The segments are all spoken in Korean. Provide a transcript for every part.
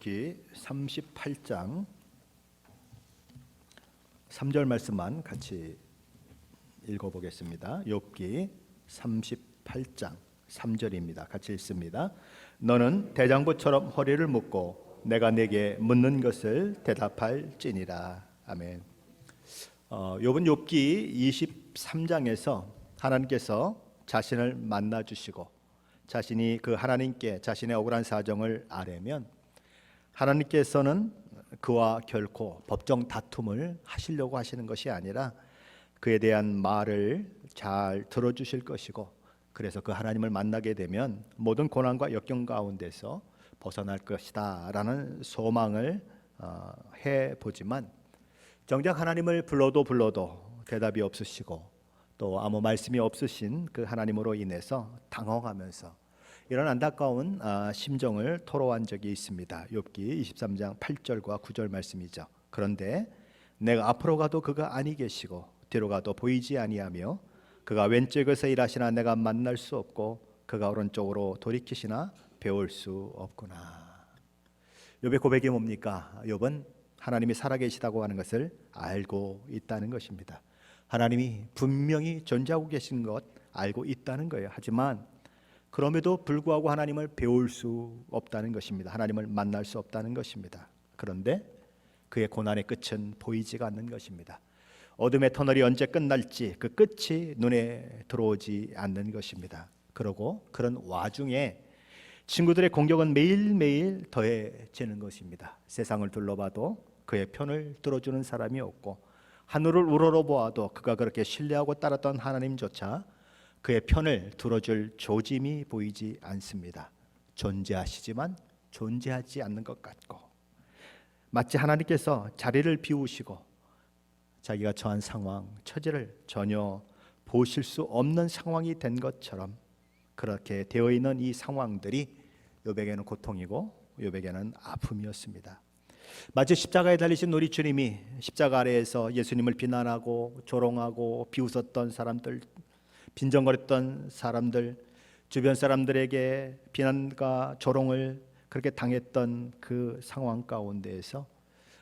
욥기 38장 3절 말씀만 같이 읽어보겠습니다. 욥기 38장 3절입니다. 같이 읽습니다. 너는 대장부처럼 허리를 묶고 내가 내게 묻는 것을 대답할지니라. 아멘. 욥은 욥기 23장에서 하나님께서 자신을 만나 주시고 자신이 그 하나님께 자신의 억울한 사정을 아뢰면 하나님께서는 그와 결코 법정 다툼을 하시려고 하시는 것이 아니라 그에 대한 말을 잘 들어주실 것이고, 그래서 그 하나님을 만나게 되면 모든 고난과 역경 가운데서 벗어날 것이다 라는 소망을 해보지만, 정작 하나님을 불러도 대답이 없으시고 또 아무 말씀이 없으신 그 하나님으로 인해서 당황하면서 이런 안타까운 심정을 토로한 적이 있습니다. 욥기 23장 8절과 9절 말씀이죠. 그런데 내가 앞으로 가도 그가 아니 계시고 뒤로 가도 보이지 아니하며 그가 왼쪽에서 일하시나 내가 만날 수 없고 그가 오른쪽으로 돌이키시나 배울 수 없구나. 욥의 고백이 뭡니까? 욥은 하나님이 살아계시다고 하는 것을 알고 있다는 것입니다. 하나님이 분명히 존재하고 계신 것 알고 있다는 거예요. 하지만 그럼에도 불구하고 하나님을 배울 수 없다는 것입니다. 하나님을 만날 수 없다는 것입니다. 그런데 그의 고난의 끝은 보이지가 않는 것입니다. 어둠의 터널이 언제 끝날지 그 끝이 눈에 들어오지 않는 것입니다. 그러고 그런 와중에 친구들의 공격은 매일매일 더해지는 것입니다. 세상을 둘러봐도 그의 편을 들어주는 사람이 없고, 하늘을 우러러보아도 그가 그렇게 신뢰하고 따랐던 하나님조차 그의 편을 들어줄 조짐이 보이지 않습니다. 존재하시지만 존재하지 않는 것 같고, 마치 하나님께서 자리를 비우시고 자기가 처한 상황, 처지를 전혀 보실 수 없는 상황이 된 것처럼 그렇게 되어 있는 이 상황들이 욥에게는 고통이고 욥에게는 아픔이었습니다. 마치 십자가에 달리신 우리 주님이 십자가 아래에서 예수님을 비난하고 조롱하고 비웃었던 사람들, 빈정거렸던 사람들, 주변 사람들에게 비난과 조롱을 그렇게 당했던 그 상황 가운데에서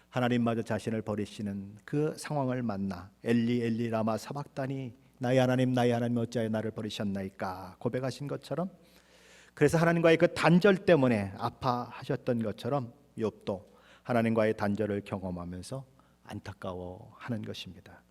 하나님마저 자신을 버리시는 그 상황을 만나 엘리 엘리 라마 사박다니 나의 하나님 어찌하여 나를 버리셨나이까 고백하신 것처럼, 그래서 하나님과의 그 단절 때문에 아파하셨던 것처럼 욥도 하나님과의 단절을 경험하면서 안타까워하는 것입니다.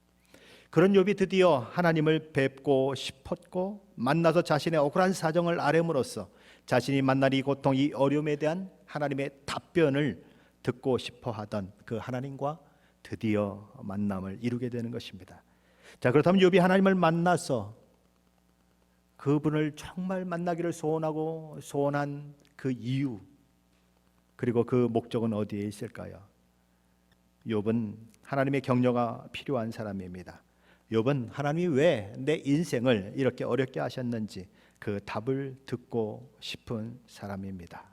그런 욥이 드디어 하나님을 뵙고 싶었고 만나서 자신의 억울한 사정을 아뢰므로써 자신이 만난 이 고통, 이 어려움에 대한 하나님의 답변을 듣고 싶어하던 그 하나님과 드디어 만남을 이루게 되는 것입니다. 자, 그렇다면 욥이 하나님을 만나서 그분을 정말 만나기를 소원한 그 이유, 그리고 그 목적은 어디에 있을까요? 욥은 하나님의 격려가 필요한 사람입니다. 욥은 하나님이 왜 내 인생을 이렇게 어렵게 하셨는지 그 답을 듣고 싶은 사람입니다.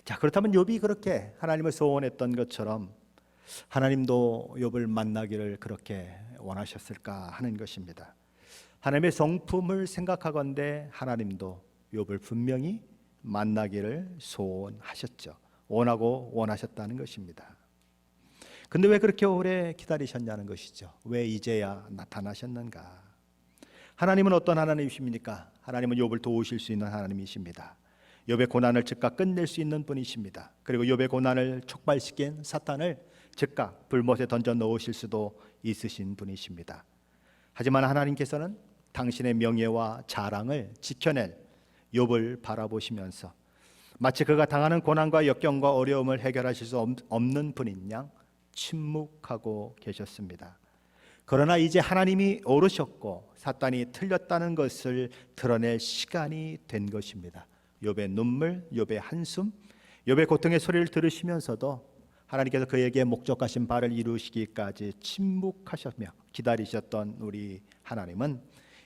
자, 그렇다면 욥이 그렇게 하나님을 소원했던 것처럼 하나님도 욥을 만나기를 그렇게 원하셨을까 하는 것입니다. 하나님의 성품을 생각하건대 하나님도 욥을 분명히 만나기를 소원하셨죠. 원하고 원하셨다는 것입니다. 근데 왜 그렇게 오래 기다리셨냐는 것이죠. 왜 이제야 나타나셨는가? 하나님은 어떤 하나님이십니까? 하나님은 욥을 도우실 수 있는 하나님이십니다. 욥의 고난을 즉각 끝낼 수 있는 분이십니다. 그리고 욥의 고난을 촉발시킨 사탄을 즉각 불못에 던져 넣으실 수도 있으신 분이십니다. 하지만 하나님께서는 당신의 명예와 자랑을 지켜낼 욥을 바라보시면서 마치 그가 당하는 고난과 역경과 어려움을 해결하실 수 없는 분인 양 침묵하고 계셨습니다. 그러나 이제 하나님이 오르셨고 사탄이 틀렸다는 것을 드러낼 시간이 된 것입니다. 욥의 눈물, 욥의 한숨, 욥의 고통의 소리를 들으시면서도 하나님께서 그에게 목적하신 바를 이루시기까지 침묵하셨며 기다리셨던 우리 하나님은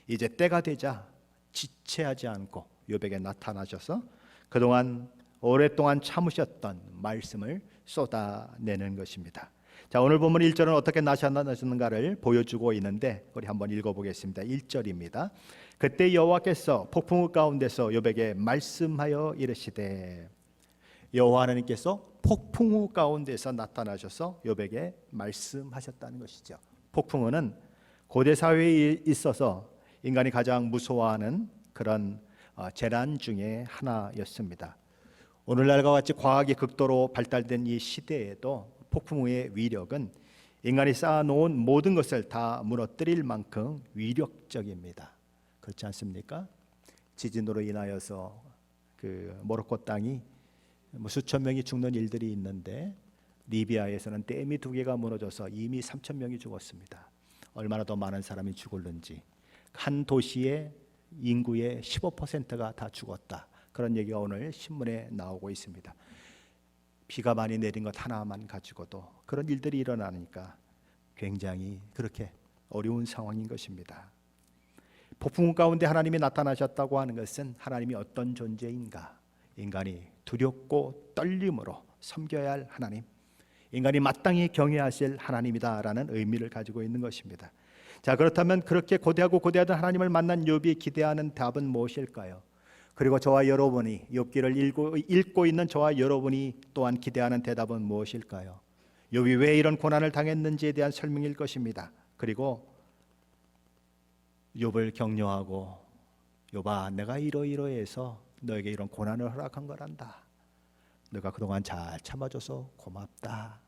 이제 때가 되자 지체하지 않고 욥에게 나타나셔서 그동안 오랫동안 참으셨던 말씀을 쏟아내는 것입니다. 자, 오늘 본문 1절은 어떻게 나타나셨는가를 보여주고 있는데 우리 한번 읽어보겠습니다. 1절입니다. 그때 여호와께서 폭풍우 가운데서 욥에게 말씀하여 이르시되, 여호와 하나님께서 폭풍우 가운데서 나타나셔서 욥에게 말씀하셨다는 것이죠. 폭풍우는 고대 사회에 있어서 인간이 가장 무서워하는 그런 재난 중에 하나였습니다. 오늘날과 같이 과학이 극도로 발달된 이 시대에도 폭풍우의 위력은 인간이 쌓아놓은 모든 것을 다 무너뜨릴 만큼 위력적입니다. 그렇지 않습니까? 지진으로 인하여서 그 모로코 땅이 수천 명이 죽는 일들이 있는데 리비아에서는 댐이 2개가 무너져서 이미 3천 명이 죽었습니다. 얼마나 더 많은 사람이 죽을는지. 한 도시의 인구의 15%가 다 죽었다. 그런 얘기가 오늘 신문에 나오고 있습니다. 비가 많이 내린 것 하나만 가지고도 그런 일들이 일어나니까 굉장히 그렇게 어려운 상황인 것입니다. 폭풍우 가운데 하나님이 나타나셨다고 하는 것은 하나님이 어떤 존재인가, 인간이 두렵고 떨림으로 섬겨야 할 하나님, 인간이 마땅히 경외하실 하나님이다라는 의미를 가지고 있는 것입니다. 자, 그렇다면 그렇게 고대하고 고대하던 하나님을 만난 욥이 기대하는 답은 무엇일까요? 그리고 저와 여러분이 욥기를 읽고 있는 저와 여러분이 또한 기대하는 대답은 무엇일까요? 욥이 왜 이런 고난을 당했는지에 대한 설명일 것입니다. 그리고 욥을 격려하고 욥아, 내가 이러이러해서 너에게 이런 고난을 허락한 거란다. 너가 그동안 잘 참아줘서 고맙다.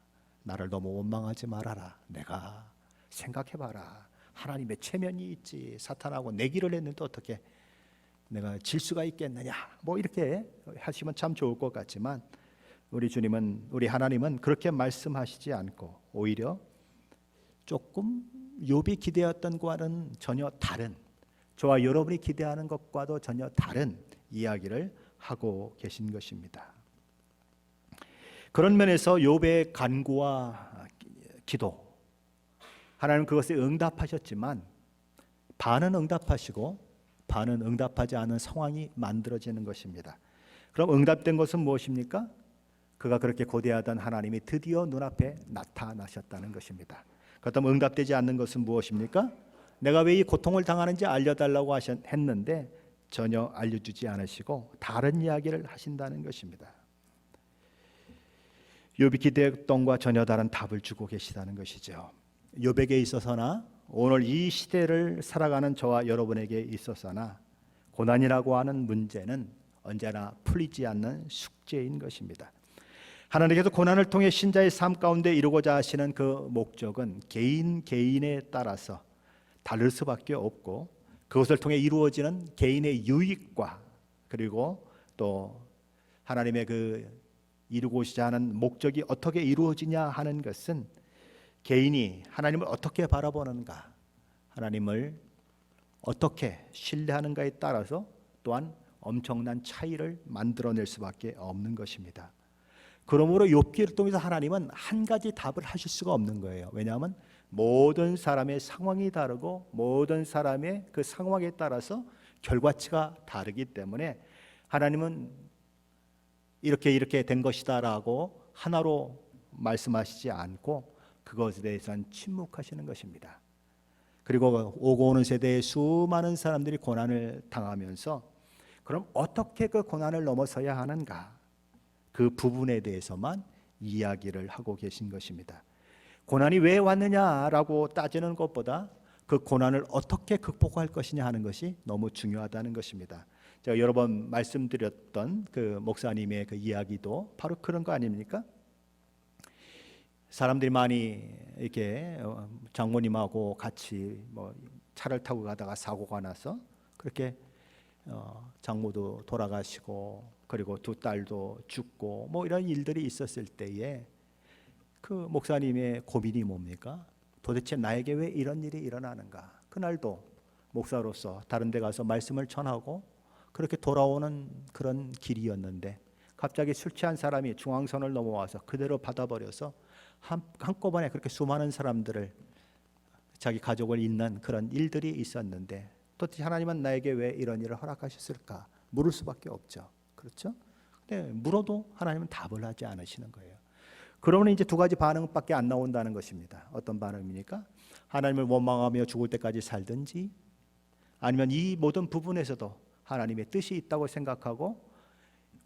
나를 너무 원망하지 말아라. 내가 생각해봐라. 하나님의 체면이 있지. 사탄하고 내기를 했는데 어떻게 내가 질 수가 있겠느냐. 뭐 이렇게 하시면 참 좋을 것 같지만 우리 주님은, 우리 하나님은 그렇게 말씀하시지 않고 오히려 조금 욥이 기대했던 것과는 전혀 다른, 저와 여러분이 기대하는 것과도 전혀 다른 이야기를 하고 계신 것입니다. 그런 면에서 욥의 간구와 기도, 하나님 그것에 응답하셨지만 반은 응답하시고 반은 응답하지 않은 상황이 만들어지는 것입니다. 그럼 응답된 것은 무엇입니까? 그가 그렇게 고대하던 하나님이 드디어 눈앞에 나타나셨다는 것입니다. 그렇다면 응답되지 않는 것은 무엇입니까? 내가 왜 이 고통을 당하는지 알려달라고 했는데 전혀 알려주지 않으시고 다른 이야기를 하신다는 것입니다. 욥이 기대했던 것과 전혀 다른 답을 주고 계시다는 것이죠. 욥에게 있어서나 오늘 이 시대를 살아가는 저와 여러분에게 있어서나 고난이라고 하는 문제는 언제나 풀리지 않는 숙제인 것입니다. 하나님께서 고난을 통해 신자의 삶 가운데 이루고자 하시는 그 목적은 개인에 따라서 다를 수밖에 없고, 그것을 통해 이루어지는 개인의 유익과 그리고 또 하나님의 그 이루고자 하는 목적이 어떻게 이루어지냐 하는 것은 개인이 하나님을 어떻게 바라보는가, 하나님을 어떻게 신뢰하는가에 따라서 또한 엄청난 차이를 만들어낼 수밖에 없는 것입니다. 그러므로 욥기를 통해서 하나님은 한 가지 답을 하실 수가 없는 거예요. 왜냐하면 모든 사람의 상황이 다르고 모든 사람의 그 상황에 따라서 결과치가 다르기 때문에 하나님은 이렇게 된 것이다라고 하나로 말씀하시지 않고 그것에 대해서는 침묵하시는 것입니다. 그리고 오고 오는 세대의 수많은 사람들이 고난을 당하면서 그럼 어떻게 그 고난을 넘어서야 하는가, 그 부분에 대해서만 이야기를 하고 계신 것입니다. 고난이 왜 왔느냐라고 따지는 것보다 그 고난을 어떻게 극복할 것이냐 하는 것이 너무 중요하다는 것입니다. 제가 여러 번 말씀드렸던 그 목사님의 그 이야기도 바로 그런 거 아닙니까? 사람들이 많이 이렇게 장모님하고 같이 뭐 차를 타고 가다가 사고가 나서 그렇게 장모도 돌아가시고 그리고 두 딸도 죽고 뭐 이런 일들이 있었을 때에 그 목사님의 고민이 뭡니까? 도대체 나에게 왜 이런 일이 일어나는가? 그날도 목사로서 다른 데 가서 말씀을 전하고 그렇게 돌아오는 그런 길이었는데 갑자기 술 취한 사람이 중앙선을 넘어와서 그대로 받아버려서 한꺼번에 그렇게 수많은 사람들을, 자기 가족을 잃는 그런 일들이 있었는데 도대체 하나님은 나에게 왜 이런 일을 허락하셨을까? 물을 수밖에 없죠. 그렇죠? 근데 물어도 하나님은 답을 하지 않으시는 거예요. 그러면 이제 두 가지 반응밖에 안 나온다는 것입니다. 어떤 반응입니까? 하나님을 원망하며 죽을 때까지 살든지, 아니면 이 모든 부분에서도 하나님의 뜻이 있다고 생각하고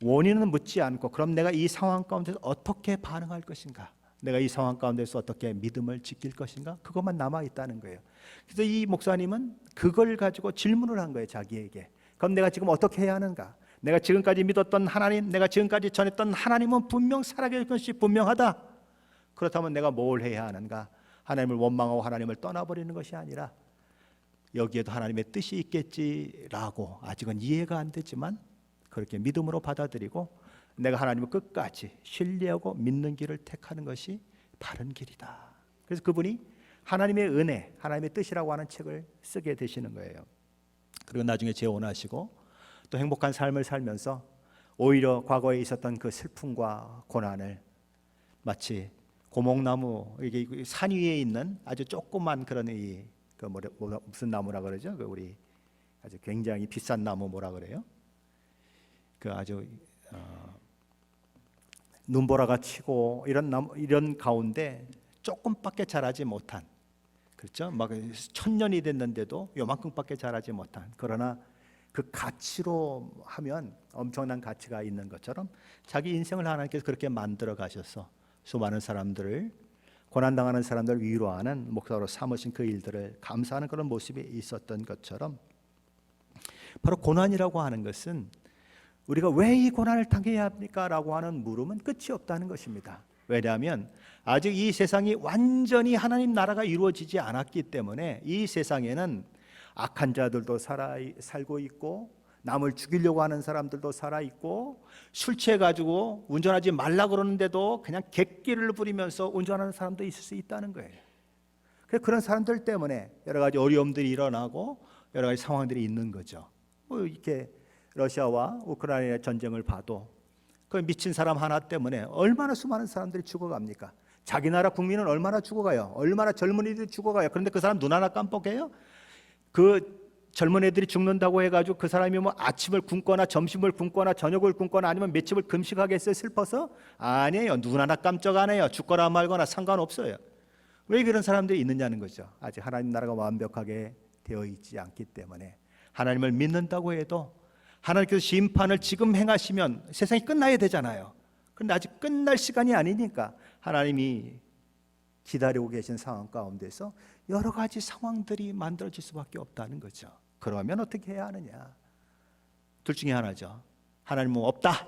원인은 묻지 않고 그럼 내가 이 상황 가운데서 어떻게 반응할 것인가, 내가 이 상황 가운데서 어떻게 믿음을 지킬 것인가, 그것만 남아있다는 거예요. 그래서 이 목사님은 그걸 가지고 질문을 한 거예요, 자기에게. 그럼 내가 지금 어떻게 해야 하는가? 내가 지금까지 믿었던 하나님, 내가 지금까지 전했던 하나님은 분명 살아계실 것이 분명하다. 그렇다면 내가 뭘 해야 하는가? 하나님을 원망하고 하나님을 떠나버리는 것이 아니라 여기에도 하나님의 뜻이 있겠지라고 아직은 이해가 안 되지만 그렇게 믿음으로 받아들이고 내가 하나님을 끝까지 신뢰하고 믿는 길을 택하는 것이 바른 길이다. 그래서 그분이 하나님의 은혜, 하나님의 뜻이라고 하는 책을 쓰게 되시는 거예요. 그리고 나중에 재혼하시고 또 행복한 삶을 살면서 오히려 과거에 있었던 그 슬픔과 고난을 마치 고목나무, 이게 산 위에 있는 아주 조그만 그런 무슨 나무라 그러죠? 우리 아주 굉장히 비싼 나무 뭐라 그래요? 그 아주 눈보라가 치고 이런 나무, 이런 가운데 조금밖에 자라지 못한, 그렇죠? 막 1000년이 됐는데도 요만큼밖에 자라지 못한, 그러나 그 가치로 하면 엄청난 가치가 있는 것처럼 자기 인생을 하나님께서 그렇게 만들어 가셔서 수많은 사람들을, 고난당하는 사람들을 위로하는 목사로 삼으신 그 일들을 감사하는 그런 모습이 있었던 것처럼, 바로 고난이라고 하는 것은 우리가 왜 이 고난을 당해야 합니까? 라고 하는 물음은 끝이 없다는 것입니다. 왜냐하면 아직 이 세상이 완전히 하나님 나라가 이루어지지 않았기 때문에 이 세상에는 악한 자들도 살고 있고, 남을 죽이려고 하는 사람들도 살아있고, 술 취해가지고 운전하지 말라 그러는데도 그냥 객기를 부리면서 운전하는 사람도 있을 수 있다는 거예요. 그런 사람들 때문에 여러 가지 어려움들이 일어나고 여러 가지 상황들이 있는 거죠. 이렇게 러시아와 우크라이나의 전쟁을 봐도 그 미친 사람 하나 때문에 얼마나 수많은 사람들이 죽어갑니까? 자기 나라 국민은 얼마나 죽어가요? 얼마나 젊은이들이 죽어가요? 그런데 그 사람 눈 하나 깜빡해요? 그 젊은 애들이 죽는다고 해가지고 그 사람이 뭐 아침을 굶거나 점심을 굶거나 저녁을 굶거나 아니면 며칠을 금식하겠어요? 슬퍼서? 아니에요. 눈 하나 깜짝 안 해요. 죽거나 말거나 상관없어요. 왜 그런 사람들이 있느냐는 거죠. 아직 하나님 나라가 완벽하게 되어 있지 않기 때문에. 하나님을 믿는다고 해도 하나님께서 심판을 지금 행하시면 세상이 끝나야 되잖아요. 그런데 아직 끝날 시간이 아니니까 하나님이 기다리고 계신 상황 가운데서 여러 가지 상황들이 만들어질 수밖에 없다는 거죠. 그러면 어떻게 해야 하느냐? 둘 중에 하나죠. 하나님은 없다.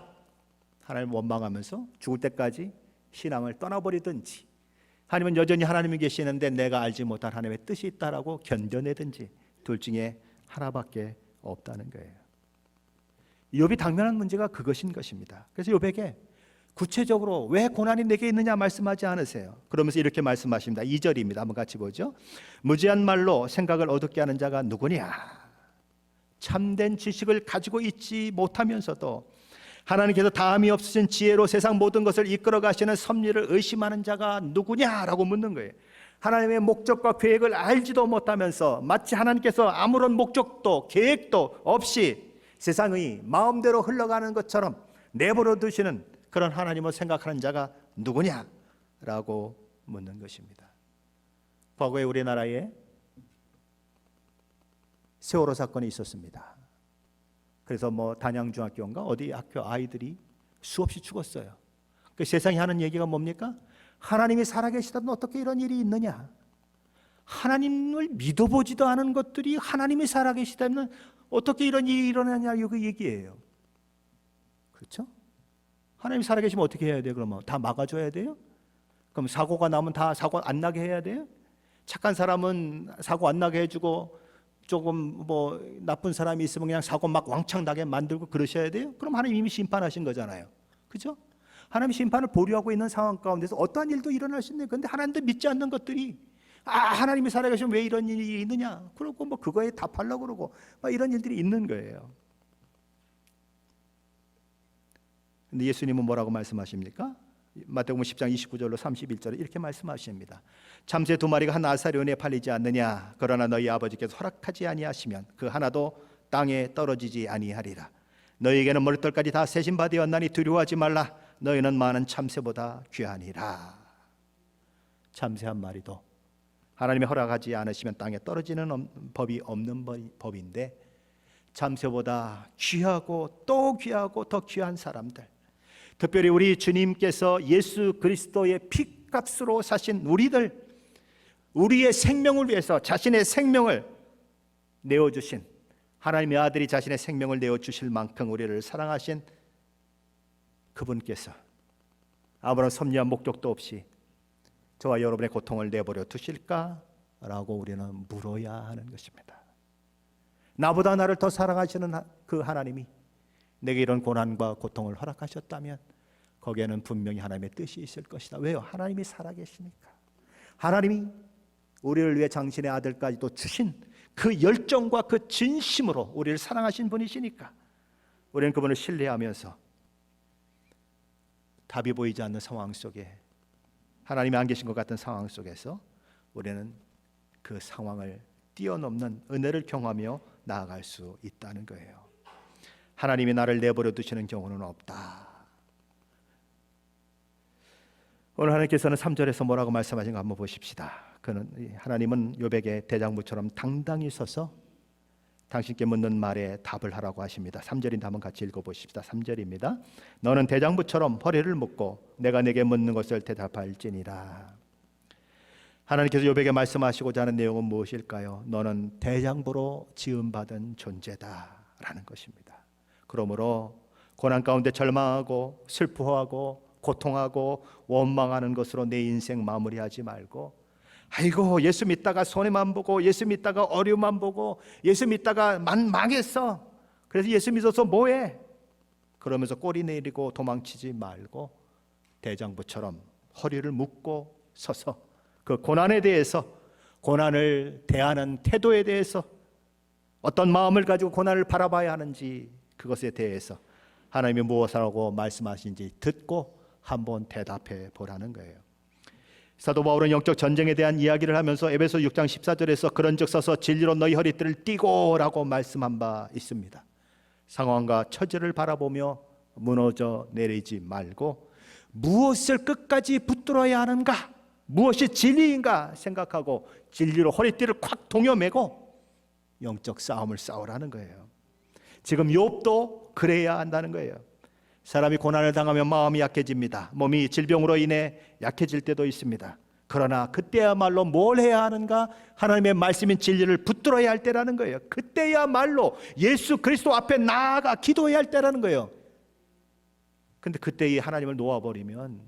하나님을 원망하면서 죽을 때까지 신앙을 떠나버리든지, 아니면 여전히 하나님이 계시는데 내가 알지 못한 하나님의 뜻이 있다라고 견뎌내든지, 둘 중에 하나밖에 없다는 거예요. 욥이 당면한 문제가 그것인 것입니다. 그래서 욥에게 구체적으로 왜 고난이 내게 있느냐 말씀하지 않으세요. 그러면서 이렇게 말씀하십니다. 2절입니다. 한번 같이 보죠. 무지한 말로 생각을 어둡게 하는 자가 누구냐? 참된 지식을 가지고 있지 못하면서도 하나님께서 다함이 없으신 지혜로 세상 모든 것을 이끌어 가시는 섭리를 의심하는 자가 누구냐라고 묻는 거예요. 하나님의 목적과 계획을 알지도 못하면서 마치 하나님께서 아무런 목적도 계획도 없이 세상의 마음대로 흘러가는 것처럼 내버려 두시는 그런 하나님을 생각하는 자가 누구냐라고 묻는 것입니다. 과거에 우리나라에 세월호 사건이 있었습니다. 그래서 단양중학교인가 어디 학교 아이들이 수없이 죽었어요. 그 세상이 하는 얘기가 뭡니까? 하나님이 살아계시다면 어떻게 이런 일이 있느냐? 하나님을 믿어보지도 않은 것들이 하나님이 살아계시다면 어떻게 이런 일이 일어나냐, 그 얘기예요. 그렇죠? 하나님이 살아계시면 어떻게 해야 돼요? 그러면 다 막아줘야 돼요? 그럼 사고가 나면 다 사고 안 나게 해야 돼요? 착한 사람은 사고 안 나게 해주고 조금 나쁜 사람이 있으면 그냥 사고 막 왕창 나게 만들고 그러셔야 돼요? 그럼 하나님 이미 심판하신 거잖아요. 그죠? 하나님 심판을 보류하고 있는 상황 가운데서 어떠한 일도 일어날 수 있네요. 그런데 하나님도 믿지 않는 것들이 하나님이 살아계시면 왜 이런 일이 있느냐? 그러고 그거에 답하려고 그러고 이런 일들이 있는 거예요. 근데 예수님은 뭐라고 말씀하십니까? 마태복음 10장 29절로 31절에 이렇게 말씀하십니다. 참새 2마리가 한 아사리온에 팔리지 않느냐? 그러나 너희 아버지께서 허락하지 아니하시면 그 하나도 땅에 떨어지지 아니하리라. 너희에게는 머리털까지 다 세신 바 되었나니 두려워하지 말라. 너희는 많은 참새보다 귀하니라. 참새 한 마리도 하나님이 허락하지 않으시면 땅에 떨어지는 법이 없는 법인데, 잠새보다 귀하고 또 귀하고 더 귀한 사람들, 특별히 우리 주님께서 예수 그리스도의 피값으로 사신 우리들, 우리의 생명을 위해서 자신의 생명을 내어주신, 하나님의 아들이 자신의 생명을 내어주실 만큼 우리를 사랑하신 그분께서 아무런 섭리한 목적도 없이 저와 여러분의 고통을 내버려 두실까라고 우리는 물어야 하는 것입니다. 나보다 나를 더 사랑하시는 그 하나님이 내게 이런 고난과 고통을 허락하셨다면 거기에는 분명히 하나님의 뜻이 있을 것이다. 왜요? 하나님이 살아계시니까. 하나님이 우리를 위해 당신의 아들까지도 주신 그 열정과 그 진심으로 우리를 사랑하신 분이시니까 우리는 그분을 신뢰하면서 답이 보이지 않는 상황 속에, 하나님이 안 계신 것 같은 상황 속에서 우리는 그 상황을 뛰어넘는 은혜를 경험하며 나아갈 수 있다는 거예요. 하나님이 나를 내버려 두시는 경우는 없다. 오늘 하나님께서는 3절에서 뭐라고 말씀하신가 한번 보십시다. 하나님은 욥에게 대장부처럼 당당히 서서 당신께 묻는 말에 답을 하라고 하십니다. 3절인데 한번 같이 읽어보십시다. 3절입니다. 너는 대장부처럼 허리를 묶고 내가 내게 묻는 것을 대답할지니라. 하나님께서 욥에게 말씀하시고자 하는 내용은 무엇일까요? 너는 대장부로 지음받은 존재다라는 것입니다. 그러므로 고난 가운데 절망하고 슬퍼하고 고통하고 원망하는 것으로 내 인생 마무리하지 말고, 아이고 예수 믿다가 손해만 보고, 예수 믿다가 어려움만 보고, 예수 믿다가 망했어, 그래서 예수 믿어서 뭐해? 그러면서 꼬리 내리고 도망치지 말고 대장부처럼 허리를 묶고 서서 그 고난에 대해서, 고난을 대하는 태도에 대해서, 어떤 마음을 가지고 고난을 바라봐야 하는지 그것에 대해서 하나님이 무엇이라고 말씀하신지 듣고 한번 대답해 보라는 거예요. 사도 바울은 영적 전쟁에 대한 이야기를 하면서 에베소 6장 14절에서 그런즉 서서 진리로 너희 허리띠를 띠고 라고 말씀한 바 있습니다. 상황과 처지를 바라보며 무너져 내리지 말고 무엇을 끝까지 붙들어야 하는가, 무엇이 진리인가 생각하고 진리로 허리띠를 콱 동여매고 영적 싸움을 싸우라는 거예요. 지금 욥도 그래야 한다는 거예요. 사람이 고난을 당하면 마음이 약해집니다. 몸이 질병으로 인해 약해질 때도 있습니다. 그러나 그때야말로 뭘 해야 하는가? 하나님의 말씀인 진리를 붙들어야 할 때라는 거예요. 그때야말로 예수 그리스도 앞에 나아가 기도해야 할 때라는 거예요. 근데 그때 이 하나님을 놓아버리면,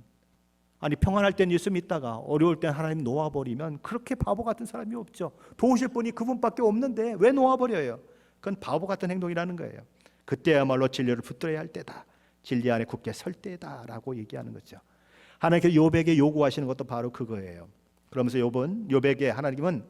아니 평안할 땐 예수 믿다가 어려울 땐 하나님 놓아버리면 그렇게 바보 같은 사람이 없죠. 도우실 분이 그분밖에 없는데 왜 놓아버려요? 그건 바보 같은 행동이라는 거예요. 그때야말로 진리를 붙들어야 할 때다, 진리 안에 굳게 설 때다라고 얘기하는 거죠. 하나님께서 욥에게 요구하시는 것도 바로 그거예요. 그러면서 욥에게 하나님은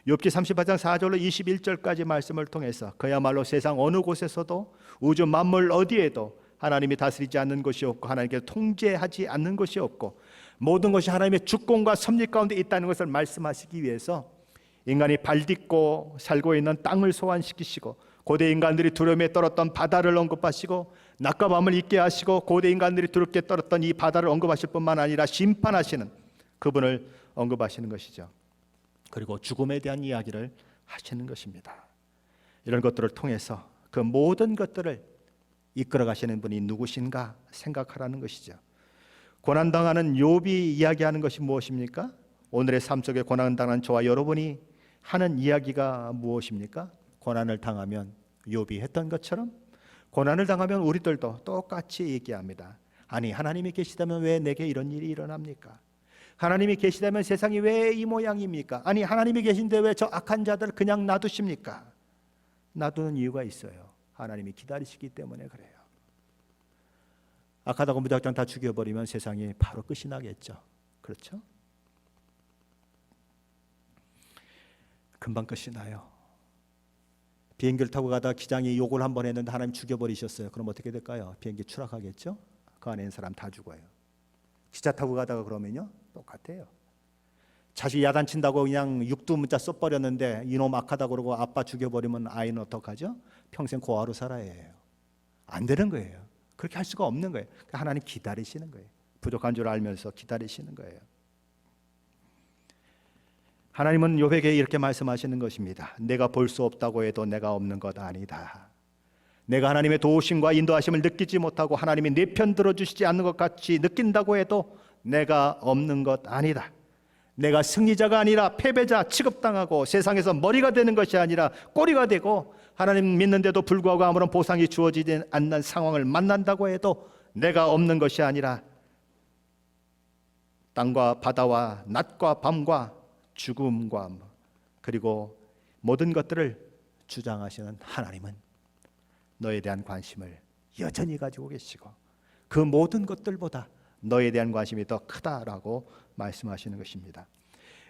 욥기 38장 4절로 21절까지 말씀을 통해서 그야말로 세상 어느 곳에서도 우주 만물 어디에도 하나님이 다스리지 않는 것이 없고 하나님께서 통제하지 않는 것이 없고 모든 것이 하나님의 주권과 섭리 가운데 있다는 것을 말씀하시기 위해서 인간이 발딛고 살고 있는 땅을 소환시키시고 고대 인간들이 두려움에 떨었던 바다를 언급하시고 낮과 밤을 있게 하시고 고대 인간들이 두렵게 떨었던 이 바다를 언급하실 뿐만 아니라 심판하시는 그분을 언급하시는 것이죠. 그리고 죽음에 대한 이야기를 하시는 것입니다. 이런 것들을 통해서 그 모든 것들을 이끌어 가시는 분이 누구신가 생각하라는 것이죠. 고난당하는 욥이 이야기하는 것이 무엇입니까? 오늘의 삶 속에 고난당하는 저와 여러분이 하는 이야기가 무엇입니까? 고난을 당하면 욥이 했던 것처럼 고난을 당하면 우리들도 똑같이 얘기합니다. 아니 하나님이 계시다면 왜 내게 이런 일이 일어납니까? 하나님이 계시다면 세상이 왜 이 모양입니까? 아니 하나님이 계신데 왜 저 악한 자들을 그냥 놔두십니까? 놔두는 이유가 있어요. 하나님이 기다리시기 때문에 그래요. 악하다고 무작정 다 죽여버리면 세상이 바로 끝이 나겠죠. 그렇죠? 금방 끝이 나요. 비행기를 타고 가다 기장이 욕을 한 번 했는데 하나님 죽여버리셨어요. 그럼 어떻게 될까요? 비행기 추락하겠죠? 그 안에 있는 사람 다 죽어요. 기차 타고 가다가 그러면요 똑같아요. 자식 야단친다고 그냥 육두문자 써버렸는데 이놈 악하다고 그러고 아빠 죽여버리면 아이는 어떡하죠? 평생 고아로 살아야 해요. 안 되는 거예요. 그렇게 할 수가 없는 거예요. 하나님 기다리시는 거예요. 부족한 줄 알면서 기다리시는 거예요. 하나님은 욥에게 이렇게 말씀하시는 것입니다. 내가 볼 수 없다고 해도 내가 없는 것 아니다. 내가 하나님의 도우심과 인도하심을 느끼지 못하고 하나님이 내 편 들어주시지 않는 것 같이 느낀다고 해도 내가 없는 것 아니다. 내가 승리자가 아니라 패배자 취급당하고 세상에서 머리가 되는 것이 아니라 꼬리가 되고 하나님 믿는데도 불구하고 아무런 보상이 주어지지 않는 상황을 만난다고 해도 내가 없는 것이 아니라 땅과 바다와 낮과 밤과 죽음과 그리고 모든 것들을 주장하시는 하나님은 너에 대한 관심을 여전히 가지고 계시고 그 모든 것들보다 너에 대한 관심이 더 크다라고 말씀하시는 것입니다.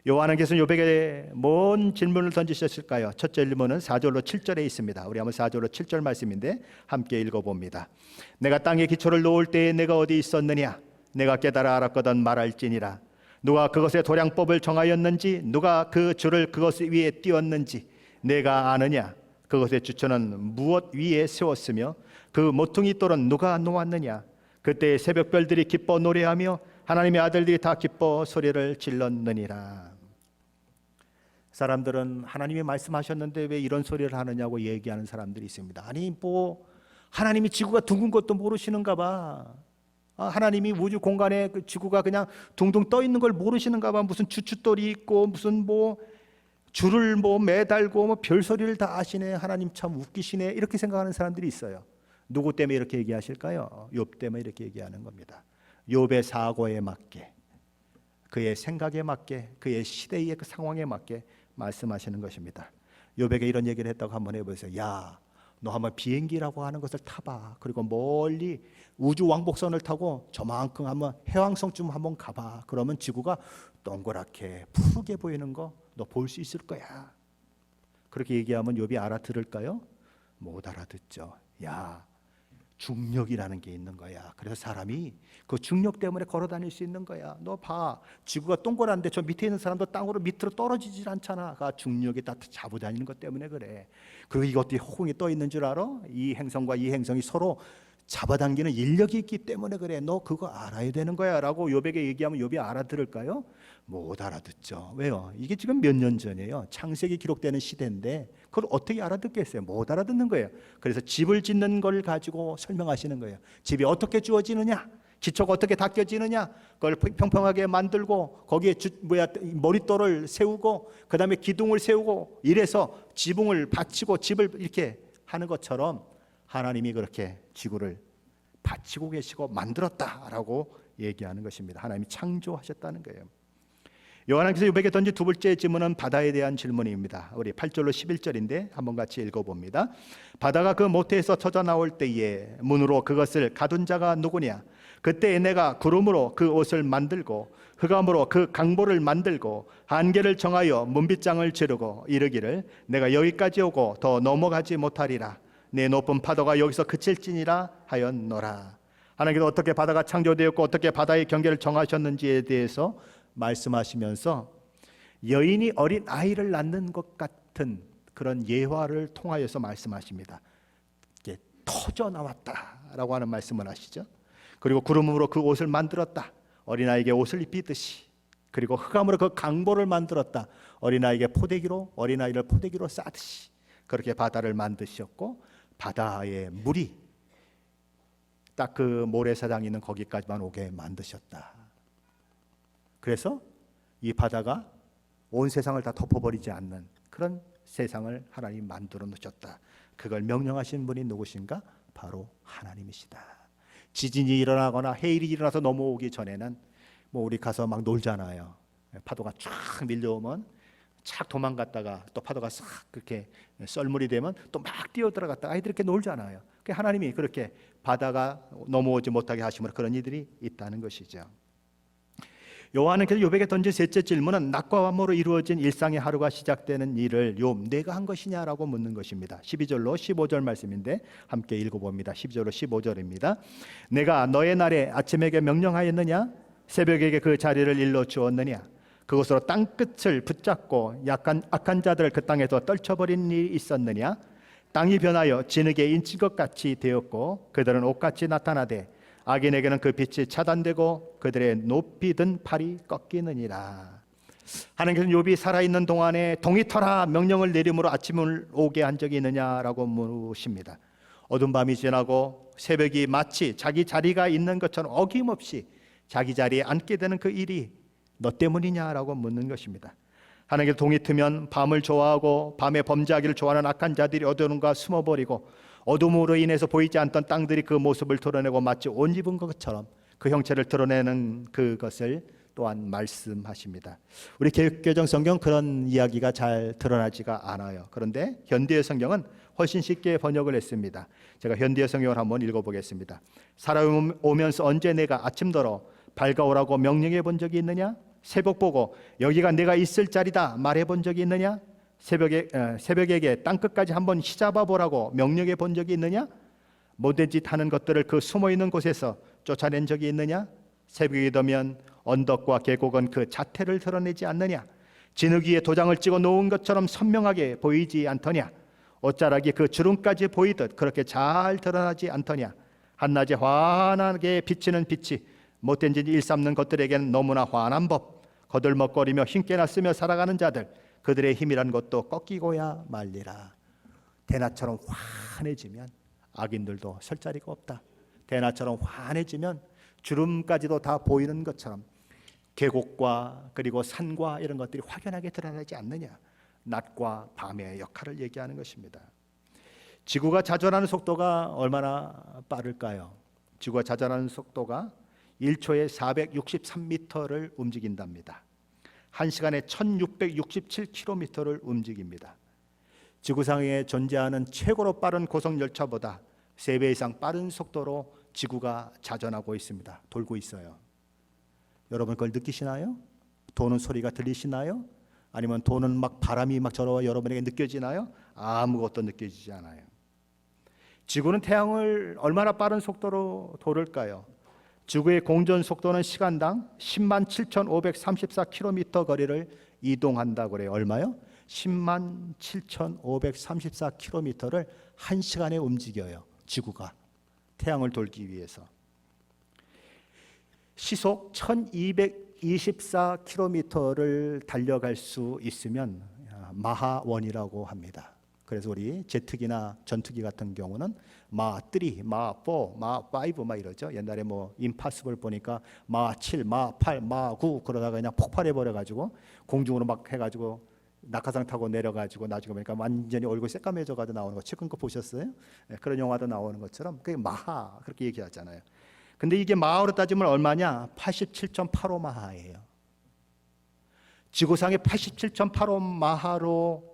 요한께서는 요백에 뭔 질문을 던지셨을까요? 첫째 질문은 4절로 7절에 있습니다. 우리 한번 4절로 7절 말씀인데 함께 읽어봅니다. 내가 땅에 기초를 놓을 때에 내가 어디 있었느냐? 내가 깨달아 알았거든 말할지니라. 누가 그것의 도량법을 정하였는지 누가 그 줄을 그것 위에 띄웠는지 내가 아느냐? 그것의 주처는 무엇 위에 세웠으며 그 모퉁이 돌은 누가 놓았느냐? 그때 새벽별들이 기뻐 노래하며 하나님의 아들들이 다 기뻐 소리를 질렀느니라. 사람들은 하나님이 말씀하셨는데 왜 이런 소리를 하느냐고 얘기하는 사람들이 있습니다. 아니 뭐 하나님이 지구가 둥근 것도 모르시는가 봐. 하나님이 우주 공간에 그 지구가 그냥 둥둥 떠 있는 걸 모르시는가 봐. 무슨 주춧돌이 있고 무슨 뭐 줄을 뭐 매달고 뭐 별소리를 다 아시네. 하나님 참 웃기시네. 이렇게 생각하는 사람들이 있어요. 누구 때문에 이렇게 얘기하실까요? 욥 때문에 이렇게 얘기하는 겁니다. 욥의 사고에 맞게, 그의 생각에 맞게, 그의 시대의 그 상황에 맞게 말씀하시는 것입니다. 욥에게 이런 얘기를 했다고 한번 해보세요. 야, 너 한번 비행기라고 하는 것을 타봐. 그리고 멀리 우주 왕복선을 타고 저만큼 한번 해왕성쯤 한번 가봐. 그러면 지구가 동그랗게 푸르게 보이는 거 너 볼 수 있을 거야. 그렇게 얘기하면 욥이 알아들을까요? 못 알아듣죠. 야, 중력이라는 게 있는 거야. 그래서 사람이 그 중력 때문에 걸어 다닐 수 있는 거야. 너 봐, 지구가 동그란데 저 밑에 있는 사람도 땅으로 밑으로 떨어지질 않잖아. 그 중력이 다 잡고 다니는 것 때문에 그래. 그리고 이것도 허공에 떠 있는 줄 알아? 이 행성과 이 행성이 서로 잡아당기는 인력이 있기 때문에 그래. 너 그거 알아야 되는 거야 라고 욥에게 얘기하면 욥이 알아들을까요? 못 알아듣죠. 왜요? 이게 지금 몇 년 전이에요. 창세기 기록되는 시대인데 그걸 어떻게 알아듣겠어요? 못 알아듣는 거예요. 그래서 집을 짓는 걸 가지고 설명하시는 거예요. 집이 어떻게 주어지느냐, 기초가 어떻게 닦여지느냐, 그걸 평평하게 만들고 거기에 머릿돌을 세우고 그 다음에 기둥을 세우고 이래서 지붕을 받치고 집을 이렇게 하는 것처럼 하나님이 그렇게 지구를 받치고 계시고 만들었다라고 얘기하는 것입니다. 하나님이 창조하셨다는 거예요. 요한께서 욥에게 던진 두 번째 질문은 바다에 대한 질문입니다. 우리 8절로 11절인데 한번 같이 읽어봅니다. 바다가 그 모태에서 터져 나올 때에 문으로 그것을 가둔 자가 누구냐? 그때 내가 구름으로 그 옷을 만들고 흑암으로 그 강보를 만들고 한계를 정하여 문빗장을 지르고 이르기를 내가 여기까지 오고 더 넘어가지 못하리라. 내 높은 파도가 여기서 그칠지니라 하였노라. 하나님께서 어떻게 바다가 창조되었고 어떻게 바다의 경계를 정하셨는지에 대해서 말씀하시면서 여인이 어린 아이를 낳는 것 같은 그런 예화를 통하여서 말씀하십니다. 이게 터져 나왔다라고 하는 말씀을 하시죠. 그리고 구름으로 그 옷을 만들었다. 어린아이에게 옷을 입히듯이. 그리고 흑암으로 그 강보를 만들었다. 어린아이에게 어린아이를 포대기로 싸듯이. 그렇게 바다를 만드셨고 바다의 물이 딱 그 모래사장이 있는 거기까지만 오게 만드셨다. 그래서 이 바다가 온 세상을 다 덮어버리지 않는 그런 세상을 하나님 만들어 놓으셨다. 그걸 명령하신 분이 누구신가? 바로 하나님이시다. 지진이 일어나거나 해일이 일어나서 넘어오기 전에는 뭐 우리 가서 막 놀잖아요. 파도가 쫙 밀려오면 착 도망갔다가 또 파도가 싹 그렇게 썰물이 되면 또 막 뛰어들어갔다가 아이들 이렇게 놀잖아요. 하나님이 그렇게 바다가 넘어오지 못하게 하심으로 그런 이들이 있다는 것이죠. 요한은 욥에게 던진 셋째 질문은 낮과 밤으로 이루어진 일상의 하루가 시작되는 일을 욥 내가 한 것이냐라고 묻는 것입니다. 12절로 15절 말씀인데 함께 읽어봅니다. 12절로 15절입니다. 내가 너의 날에 아침에게 명령하였느냐? 새벽에게 그 자리를 일러 주었느냐? 그것으로 땅끝을 붙잡고 악한 자들을 그 땅에서 떨쳐버린 일이 있었느냐? 땅이 변하여 진흙에 인친 것 같이 되었고 그들은 옷같이 나타나되 악인에게는 그 빛이 차단되고 그들의 높이 든 팔이 꺾이느니라. 하나님께서는 욥이 살아있는 동안에 동이 터라 명령을 내림으로 아침을 오게 한 적이 있느냐라고 물으십니다. 어두운 밤이 지나고 새벽이 마치 자기 자리가 있는 것처럼 어김없이 자기 자리에 앉게 되는 그 일이 너 때문이냐라고 묻는 것입니다. 하나님께 동이 트면 밤을 좋아하고 밤에 범죄하기를 좋아하는 악한 자들이 어두움과 숨어버리고 어둠으로 인해서 보이지 않던 땅들이 그 모습을 드러내고 마치 옷 입은 것처럼 그 형체를 드러내는 그것을 또한 말씀하십니다. 우리 개혁개정 성경 그런 이야기가 잘 드러나지가 않아요. 그런데 현대의 성경은 훨씬 쉽게 번역을 했습니다. 제가 현대의 성경을 한번 읽어보겠습니다. 살아오면서 언제 내가 아침더러 밝아오라고 명령해 본 적이 있느냐? 새벽 보고 여기가 내가 있을 자리다 말해 본 적이 있느냐? 새벽에게 땅끝까지 한번 휘잡아 보라고 명령해 본 적이 있느냐? 못된 짓 하는 것들을 그 숨어있는 곳에서 쫓아낸 적이 있느냐? 새벽이 되면 언덕과 계곡은 그 자태를 드러내지 않느냐? 진흙 위에 도장을 찍어 놓은 것처럼 선명하게 보이지 않더냐? 옷자락이 그 주름까지 보이듯 그렇게 잘 드러나지 않더냐? 한낮에 환하게 비치는 빛이 못된 짓 일삼는 것들에게는 너무나 환한 법. 거들먹거리며 힘께나 쓰며 살아가는 자들, 그들의 힘이란 것도 꺾이고야 말리라. 대낮처럼 환해지면 악인들도 설 자리가 없다. 대낮처럼 환해지면 주름까지도 다 보이는 것처럼 계곡과 그리고 산과 이런 것들이 확연하게 드러나지 않느냐. 낮과 밤의 역할을 얘기하는 것입니다. 지구가 자전하는 속도가 얼마나 빠를까요? 지구가 자전하는 속도가 1초에 463m를 움직인답니다. 1시간에 1667km를 움직입니다. 지구상에 존재하는 최고로 빠른 고속열차보다 3배 이상 빠른 속도로 지구가 자전하고 있습니다. 돌고 있어요. 여러분 그걸 느끼시나요? 도는 소리가 들리시나요? 아니면 도는 막 바람이 막 저러 여러분에게 느껴지나요? 아무것도 느껴지지 않아요. 지구는 태양을 얼마나 빠른 속도로 도를까요? 지구의 공전 속도는 시간당 10만 7,534km 거리를 이동한다고 그래요. 얼마요? 10만 7,534km를 1시간에 움직여요. 지구가 태양을 돌기 위해서. 시속 1224km를 달려갈 수 있으면 마하1이라고 합니다. 그래서 우리 제트기나 전투기 같은 경우는 마3, 마4, 마5 막 이러죠. 옛날에 뭐 임파서블 보니까 마7, 마8, 마9 그러다가 그냥 폭발해 버려 가지고 공중으로 막 해 가지고 낙하산 타고 내려 가지고 나중에 보니까 완전히 얼굴 새까매져 가지고 나오는 거 최근 거 보셨어요? 네, 그런 영화도 나오는 것처럼 그게 마하 그렇게 얘기하잖아요. 근데 이게 마하로 따지면 얼마냐? 87.85 마하예요. 지구상의 87.85 마하로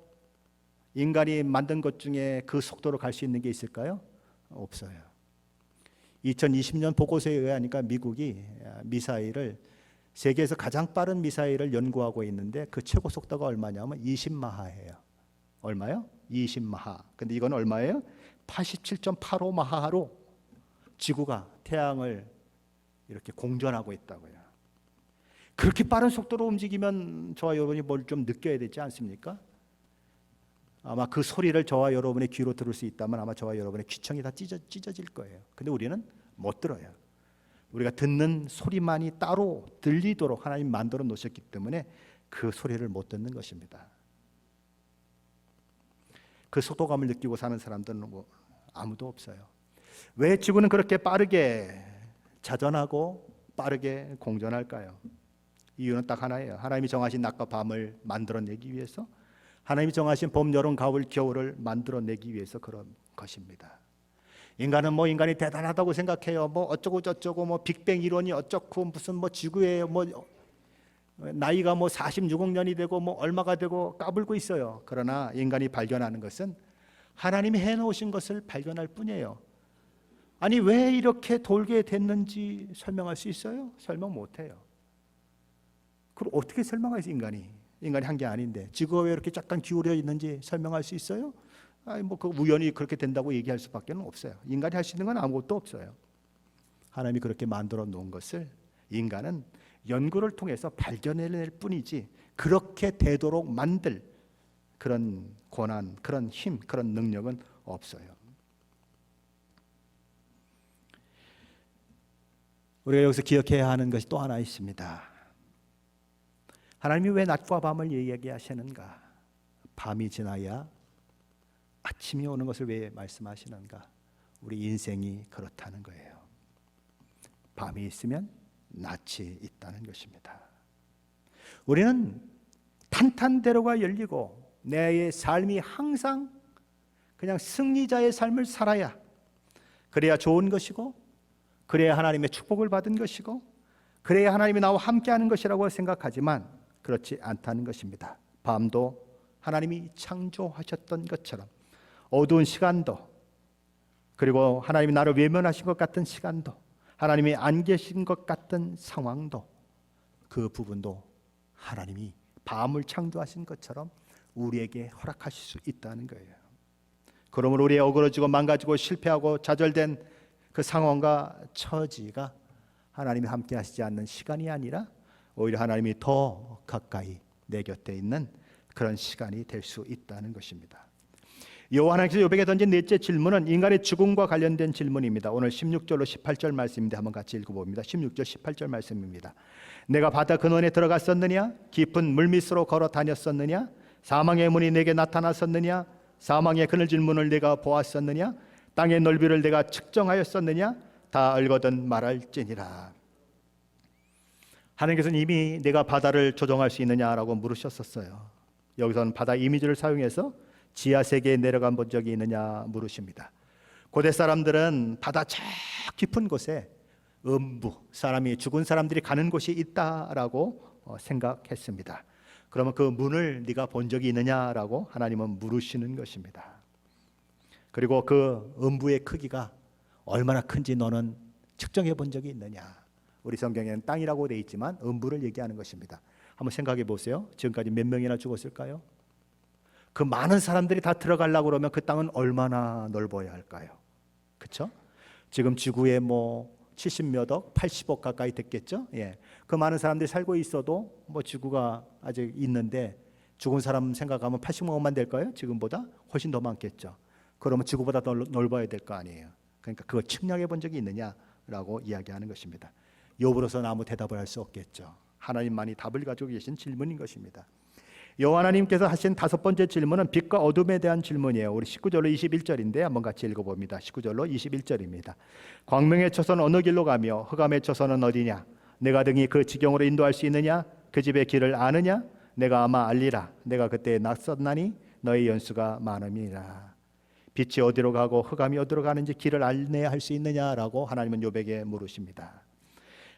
인간이 만든 것 중에 그 속도로 갈 수 있는 게 있을까요? 없어요. 2020년 보고서에 의하니까 미국이 미사일을 세계에서 가장 빠른 미사일을 연구하고 있는데 그 최고 속도가 얼마냐면 20마하예요. 얼마요? 20마하. 근데 이건 얼마예요? 87.85 마하로 지구가 태양을 이렇게 공전하고 있다고요. 그렇게 빠른 속도로 움직이면 저와 여러분이 뭘 좀 느껴야 되지 않습니까? 아마 그 소리를 저와 여러분의 귀로 들을 수 있다면 아마 저와 여러분의 귀청이 다 찢어질 거예요. 근데 우리는 못 들어요. 우리가 듣는 소리만이 따로 들리도록 하나님 만들어 놓으셨기 때문에 그 소리를 못 듣는 것입니다. 그 속도감을 느끼고 사는 사람들은 뭐 아무도 없어요. 왜 지구는 그렇게 빠르게 자전하고 빠르게 공전할까요? 이유는 딱 하나예요. 하나님이 정하신 낮과 밤을 만들어내기 위해서, 하나님이 정하신 봄, 여름, 가을, 겨울을 만들어내기 위해서 그런 것입니다. 인간은 뭐 인간이 대단하다고 생각해요. 뭐 어쩌고 저쩌고 뭐 빅뱅 이론이 어쩌고 무슨 뭐 지구에 뭐 나이가 뭐 46억 년이 되고 뭐 얼마가 되고 까불고 있어요. 그러나 인간이 발견하는 것은 하나님이 해놓으신 것을 발견할 뿐이에요. 아니 왜 이렇게 돌게 됐는지 설명할 수 있어요? 설명 못해요. 그럼 어떻게 설명하지 인간이 한 게 아닌데 지구가 왜 이렇게 약간 기울어 있는지 설명할 수 있어요? 아니 뭐 그 우연히 그렇게 된다고 얘기할 수밖에 없어요. 인간이 할 수 있는 건 아무것도 없어요. 하나님이 그렇게 만들어 놓은 것을 인간은 연구를 통해서 발견해낼 뿐이지 그렇게 되도록 만들 그런 권한, 그런 힘, 그런 능력은 없어요. 우리가 여기서 기억해야 하는 것이 또 하나 있습니다. 하나님이 왜 낮과 밤을 얘기하시는가? 밤이 지나야 아침이 오는 것을 왜 말씀하시는가? 우리 인생이 그렇다는 거예요. 밤이 있으면 낯이 있다는 것입니다. 우리는 탄탄대로가 열리고 내 삶이 항상 그냥 승리자의 삶을 살아야, 그래야 좋은 것이고, 그래야 하나님의 축복을 받은 것이고, 그래야 하나님이 나와 함께하는 것이라고 생각하지만 그렇지 않다는 것입니다. 밤도 하나님이 창조하셨던 것처럼 어두운 시간도, 그리고 하나님이 나를 외면하신 것 같은 시간도, 하나님이 안 계신 것 같은 상황도, 그 부분도 하나님이 밤을 창조하신 것처럼 우리에게 허락하실 수 있다는 거예요. 그러므로 우리의 어그러지고 망가지고 실패하고 좌절된 그 상황과 처지가 하나님이 함께 하시지 않는 시간이 아니라 오히려 하나님이 더 가까이 내 곁에 있는 그런 시간이 될 수 있다는 것입니다. 여호와 하나님께서 욥에게 던진 넷째 질문은 인간의 죽음과 관련된 질문입니다. 오늘 16절로 18절 말씀인데 한번 같이 읽어봅니다. 16절 18절 말씀입니다. 내가 바다 근원에 들어갔었느냐? 깊은 물밑으로 걸어 다녔었느냐? 사망의 문이 내게 나타났었느냐? 사망의 그늘진 문을 내가 보았었느냐? 땅의 넓이를 내가 측정하였었느냐? 다 알거든 말할지니라. 하나님께서는 이미 내가 바다를 조종할 수 있느냐라고 물으셨었어요. 여기서는 바다 이미지를 사용해서 지하 세계에 내려가 본 적이 있느냐 물으십니다. 고대 사람들은 바다 저 깊은 곳에 음부, 사람이 죽은 사람들이 가는 곳이 있다라고 생각했습니다. 그러면 그 문을 네가 본 적이 있느냐라고 하나님은 물으시는 것입니다. 그리고 그 음부의 크기가 얼마나 큰지 너는 측정해 본 적이 있느냐. 우리 성경에는 땅이라고 되어 있지만 음부를 얘기하는 것입니다. 한번 생각해 보세요. 지금까지 몇 명이나 죽었을까요? 그 많은 사람들이 다 들어가려고 그러면 그 땅은 얼마나 넓어야 할까요? 그렇죠? 지금 지구에 뭐 70몇 억, 80억 가까이 됐겠죠? 예. 그 많은 사람들이 살고 있어도 뭐 지구가 아직 있는데 죽은 사람 생각하면 80억만 될까요? 지금보다 훨씬 더 많겠죠. 그러면 지구보다 더 넓어야 될 거 아니에요. 그러니까 그걸 측량해 본 적이 있느냐라고 이야기하는 것입니다. 욥으로서는 아무 대답을 할 수 없겠죠. 하나님만이 답을 가지고 계신 질문인 것입니다. 여호와 하나님께서 하신 다섯 번째 질문은 빛과 어둠에 대한 질문이에요. 우리 19절로 21절인데 한번 같이 읽어봅니다. 19절로 21절입니다. 광명의 초선은 어느 길로 가며 흑암의 초선은 어디냐? 내가 등이 그 지경으로 인도할 수 있느냐? 그 집의 길을 아느냐? 내가 아마 알리라. 내가 그때 낯섰나니 너의 연수가 많음이라. 빛이 어디로 가고 흑암이 어디로 가는지 길을 안내할 수 있느냐라고 하나님은 욥에게 물으십니다.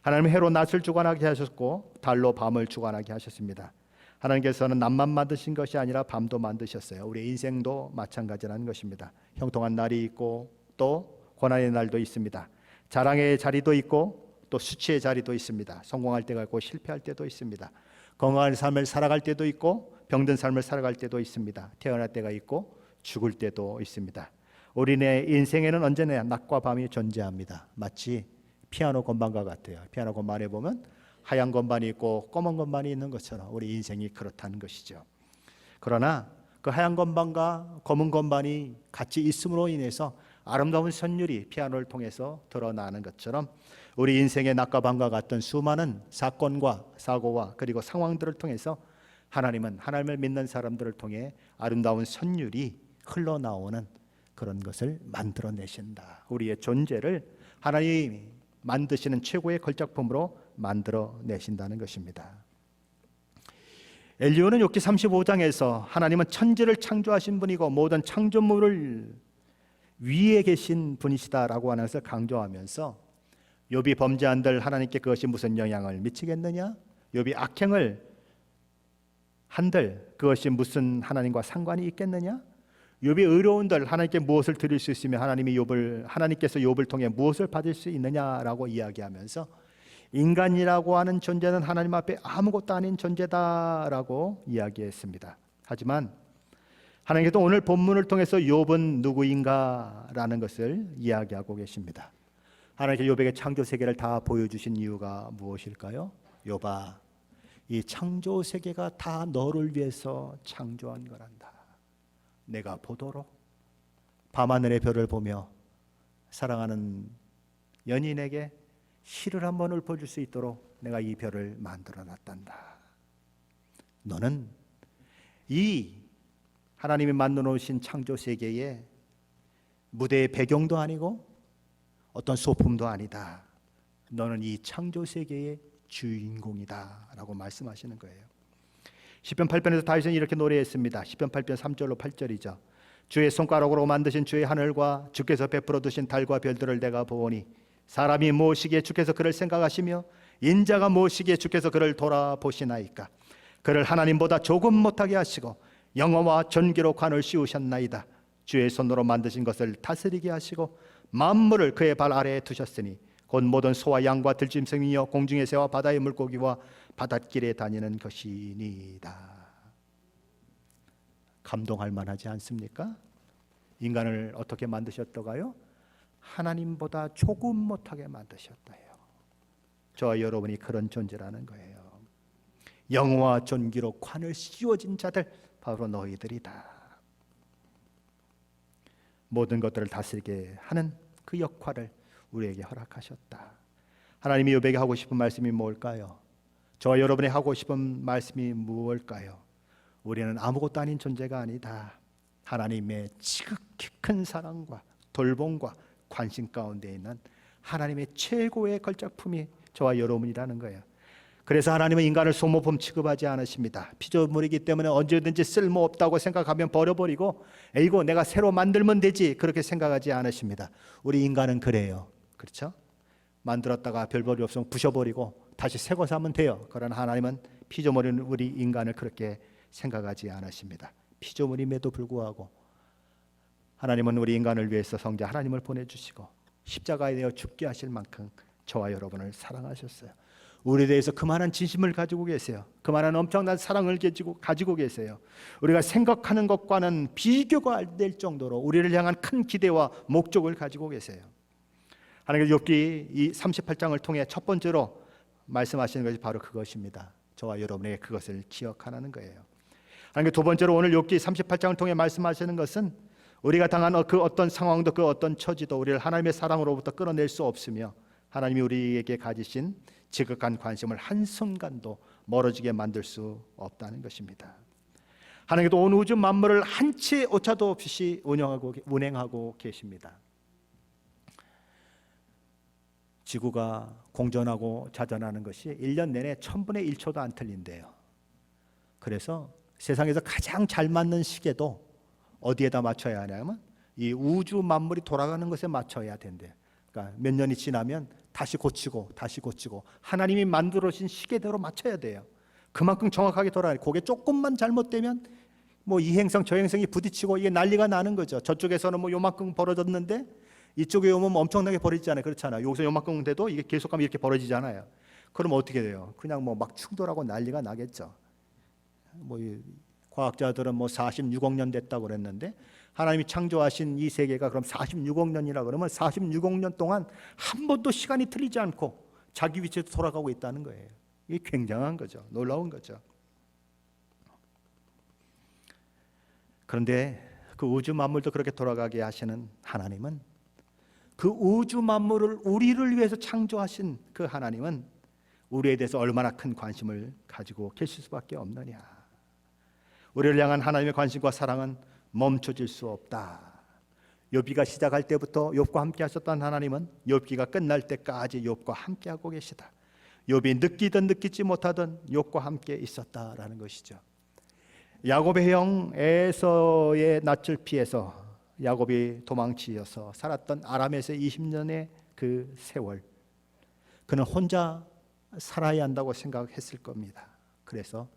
하나님은 해로 낮을 주관하게 하셨고 달로 밤을 주관하게 하셨습니다. 하나님께서는 낮만 만드신 것이 아니라 밤도 만드셨어요. 우리 인생도 마찬가지라는 것입니다. 형통한 날이 있고 또 고난의 날도 있습니다. 자랑의 자리도 있고 또 수치의 자리도 있습니다. 성공할 때가 있고 실패할 때도 있습니다. 건강한 삶을 살아갈 때도 있고 병든 삶을 살아갈 때도 있습니다. 태어날 때가 있고 죽을 때도 있습니다. 우리네 인생에는 언제나 낮과 밤이 존재합니다. 마치 피아노 건반과 같아요. 피아노 건반에 보면 하얀 건반이 있고 검은 건반이 있는 것처럼 우리 인생이 그렇다는 것이죠. 그러나 그 하얀 건반과 검은 건반이 같이 있음으로 인해서 아름다운 선율이 피아노를 통해서 드러나는 것처럼 우리 인생의 낮과 밤과 같은 수많은 사건과 사고와 그리고 상황들을 통해서 하나님은 하나님을 믿는 사람들을 통해 아름다운 선율이 흘러나오는 그런 것을 만들어내신다. 우리의 존재를 하나님이 만드시는 최고의 걸작품으로 만들어내신다는 것입니다. 엘리야는 욥기 35장에서 하나님은 천지를 창조하신 분이고 모든 창조물을 위에 계신 분이시다라고 하는 것을 강조하면서 욥이 범죄한들 하나님께 그것이 무슨 영향을 미치겠느냐? 욥이 악행을 한들 그것이 무슨 하나님과 상관이 있겠느냐? 욥이 의로운들 하나님께 무엇을 드릴 수 있으며 하나님께서 욥을 통해 무엇을 받을 수 있느냐라고 이야기하면서 인간이라고 하는 존재는 하나님 앞에 아무것도 아닌 존재다라고 이야기했습니다. 하지만 하나님께서 오늘 본문을 통해서 욥은 누구인가라는 것을 이야기하고 계십니다. 하나님께서 욥에게 창조 세계를 다 보여주신 이유가 무엇일까요? 욥아, 이 창조 세계가 다 너를 위해서 창조한 거란다. 내가 보도록 밤하늘의 별을 보며 사랑하는 연인에게 시를 한 번 읊어줄 수 있도록 내가 이 별을 만들어 놨단다. 너는 이 하나님이 만들어 놓으신 창조 세계에 무대의 배경도 아니고 어떤 소품도 아니다. 너는 이 창조 세계의 주인공이다 라고 말씀하시는 거예요. 시편 8편에서 다윗은 이렇게 노래했습니다. 시편 8편 3절로 8절이죠. 주의 손가락으로 만드신 주의 하늘과 주께서 베풀어 두신 달과 별들을 내가 보오니 사람이 무엇이기에 주께서 그를 생각하시며 인자가 무엇이기에 주께서 그를 돌아보시나이까. 그를 하나님보다 조금 못하게 하시고 영어와 존귀로 관을 씌우셨나이다. 주의 손으로 만드신 것을 다스리게 하시고 만물을 그의 발 아래에 두셨으니 곧 모든 소와 양과 들짐승이여 공중의 새와 바다의 물고기와 바닷길에 다니는 것이니이다. 감동할 만하지 않습니까? 인간을 어떻게 만드셨더가요? 하나님보다 조금 못하게 만드셨다요. 저와 여러분이 그런 존재라는 거예요. 영화와 존귀로 관을 씌워진 자들, 바로 너희들이다. 모든 것들을 다스리게 하는 그 역할을 우리에게 허락하셨다. 하나님이 욥에게 하고 싶은 말씀이 뭘까요? 저와 여러분이 하고 싶은 말씀이 무엇일까요? 우리는 아무것도 아닌 존재가 아니다. 하나님의 지극히 큰 사랑과 돌봄과 관심 가운데 있는 하나님의 최고의 걸작품이 저와 여러분이라는 거예요. 그래서 하나님은 인간을 소모품 취급하지 않으십니다. 피조물이기 때문에 언제든지 쓸모없다고 생각하면 버려버리고 에이고 내가 새로 만들면 되지 그렇게 생각하지 않으십니다. 우리 인간은 그래요. 그렇죠? 만들었다가 별볼이 없으면 부셔버리고 다시 새 거 사면 돼요. 그러나 하나님은 피조물인 우리 인간을 그렇게 생각하지 않으십니다. 피조물임에도 불구하고 하나님은 우리 인간을 위해서 성자 하나님을 보내주시고 십자가에 내어 죽게 하실 만큼 저와 여러분을 사랑하셨어요. 우리에 대해서 그만한 진심을 가지고 계세요. 그만한 엄청난 사랑을 가지고 계세요. 우리가 생각하는 것과는 비교가 안 될 정도로 우리를 향한 큰 기대와 목적을 가지고 계세요. 하나님께서 욥기 이 38장을 통해 첫 번째로 말씀하시는 것이 바로 그것입니다. 저와 여러분에게 그것을 기억하라는 거예요. 하나님께서 두 번째로 오늘 욥기 38장을 통해 말씀하시는 것은 우리가 당한 그 어떤 상황도 그 어떤 처지도 우리를 하나님의 사랑으로부터 끌어낼 수 없으며 하나님이 우리에게 가지신 지극한 관심을 한순간도 멀어지게 만들 수 없다는 것입니다. 하나님께서 온 우주 만물을 한 치의 오차도 없이 운행하고 계십니다. 지구가 공전하고 자전하는 것이 1년 내내 1000분의 1초도 안 틀린대요. 그래서 세상에서 가장 잘 맞는 시계도 어디에다 맞춰야 하냐면 이 우주 만물이 돌아가는 것에 맞춰야 된대요. 그러니까 몇 년이 지나면 다시 고치고 하나님이 만들어진 시계대로 맞춰야 돼요. 그만큼 정확하게 돌아가요. 그게 조금만 잘못되면 뭐 이 행성 저 행성이 부딪히고 이게 난리가 나는 거죠. 저쪽에서는 뭐 요만큼 벌어졌는데 이쪽에 오면 엄청나게 벌어지잖아요. 그렇잖아요. 여기서 요만큼 돼도 이게 계속하면 이렇게 벌어지잖아요. 그럼 어떻게 돼요? 그냥 뭐 막 충돌하고 난리가 나겠죠. 뭐 과학자들은 뭐 46억 년 됐다고 그랬는데 하나님이 창조하신 이 세계가 그럼 46억 년이라 그러면 46억 년 동안 한 번도 시간이 틀리지 않고 자기 위치에서 돌아가고 있다는 거예요. 이게 굉장한 거죠. 놀라운 거죠. 그런데 그 우주 만물도 그렇게 돌아가게 하시는 하나님은 그 우주 만물을 우리를 위해서 창조하신 그 하나님은 우리에 대해서 얼마나 큰 관심을 가지고 계실 수밖에 없느냐. 우리를 향한 하나님의 관심과 사랑은 멈춰질 수 없다. 욥기가 시작할 때부터 욥과 함께 하셨던 하나님은 욥기가 끝날 때까지 욥과 함께 하고 계시다. 욥이 느끼든 느끼지 못하든 욥과 함께 있었다라는 것이죠. 야곱의 형 에서의 낯을 피해서 야곱이 도망치어서 살았던 아람에서 20년의 그 세월, 그는 혼자 살아야 한다고 생각했을 겁니다. 그래서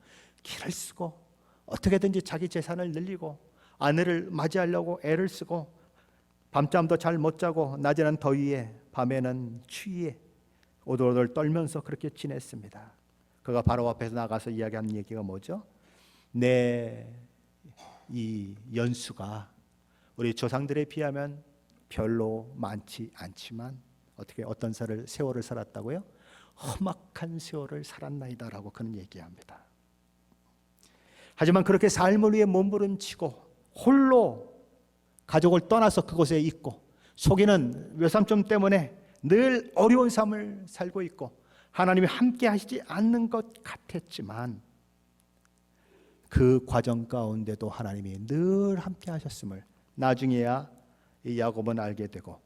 길을 쓰고 어떻게든지 자기 재산을 늘리고 아내를 맞이하려고 애를 쓰고 밤잠도 잘 못 자고 낮에는 더위에 밤에는 추위에 오돌오돌 떨면서 그렇게 지냈습니다. 그가 바로 앞에서 나가서 이야기하는 얘기가 뭐죠? 내 이 연수가 우리 조상들에 비하면 별로 많지 않지만 어떤 세월을 살았다고요? 험악한 세월을 살았나이다라고 그는 얘기합니다. 하지만 그렇게 삶을 위해 몸부림치고 홀로 가족을 떠나서 그곳에 있고 속이는 외삼촌 때문에 늘 어려운 삶을 살고 있고 하나님이 함께 하시지 않는 것 같았지만 그 과정 가운데도 하나님이 늘 함께 하셨음을 나중에야 이 야곱은 알게 되고,